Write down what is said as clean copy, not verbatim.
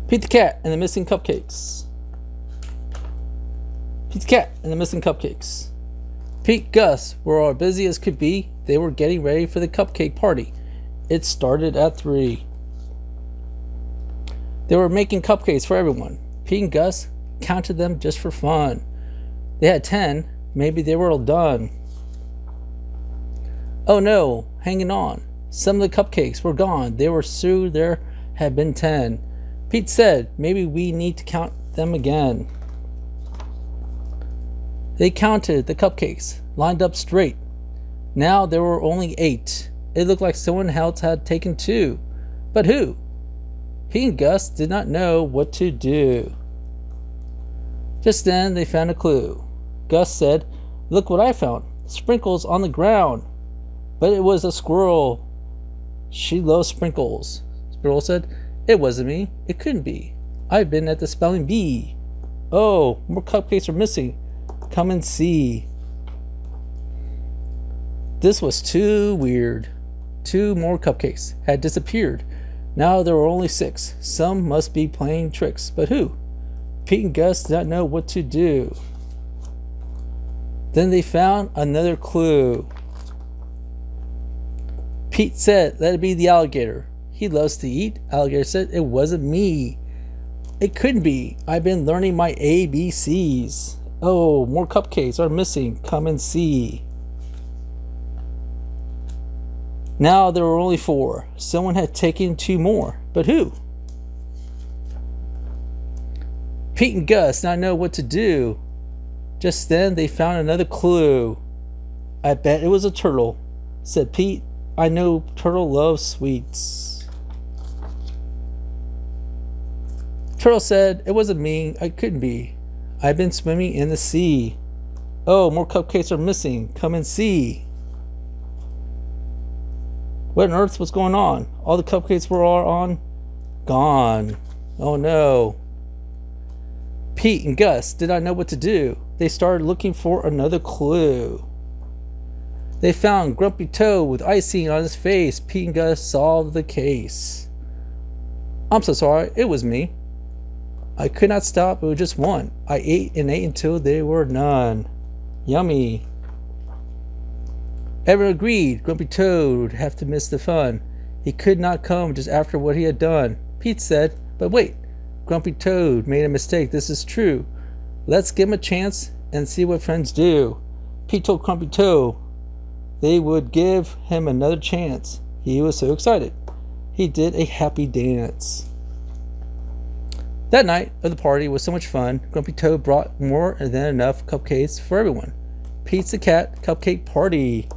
Pete the cat and the missing cupcakes. Pete the cat and the missing cupcakes. Pete and Gus were as busy as could be. They were getting ready for the cupcake party. It started at 3. They were making cupcakes for everyone. Pete and Gus counted them just for fun. They had 10. Maybe they were all done. Oh no, hanging on. Some of the cupcakes were gone. They were sure there had been 10. Pete said, maybe we need to count them again. They counted the cupcakes, lined up straight. Now there were only 8. It looked like someone else had taken 2. But who? Pete and Gus did not know what to do. Just then they found a clue. Gus said, look what I found. Sprinkles on the ground. But it was a squirrel. She loves sprinkles. Squirrel said, it wasn't me. It couldn't be. I've been at the spelling bee. Oh, more cupcakes are missing. Come and see. This was too weird. 2 more cupcakes had disappeared. Now there were only 6. Some must be playing tricks. But who? Pete and Gus did not know what to do. Then they found another clue. Pete said, let it be the alligator. He loves to eat. Alligator said, it wasn't me. It couldn't be. I've been learning my ABCs. Oh, more cupcakes are missing. Come and see. Now there were only 4. Someone had taken 2 more. But who? Pete and Gus did not know what to do. Just then they found another clue. I bet it was a turtle, said Pete. I know turtle loves sweets. Turtle said, it wasn't me. I couldn't be. I've been swimming in the sea. Oh, more cupcakes are missing. Come and see. What on earth was going on? All the cupcakes were all gone. Oh no. Pete and Gus did not know what to do. They started looking for another clue. They found Grumpy Toad with icing on his face. Pete and Gus solved the case. I'm so sorry, it was me. I could not stop, it was just one. I ate and ate until there were none. Yummy. Everyone agreed Grumpy Toad would have to miss the fun. He could not come just after what he had done. Pete said, but wait, Grumpy Toad made a mistake, this is true. Let's give him a chance and see what friends do. Pete told Grumpy Toad they would give him another chance. He was so excited. He did a happy dance. That night of the party was so much fun. Grumpy Toad brought more than enough cupcakes for everyone. Pete's the Cat Cupcake Party.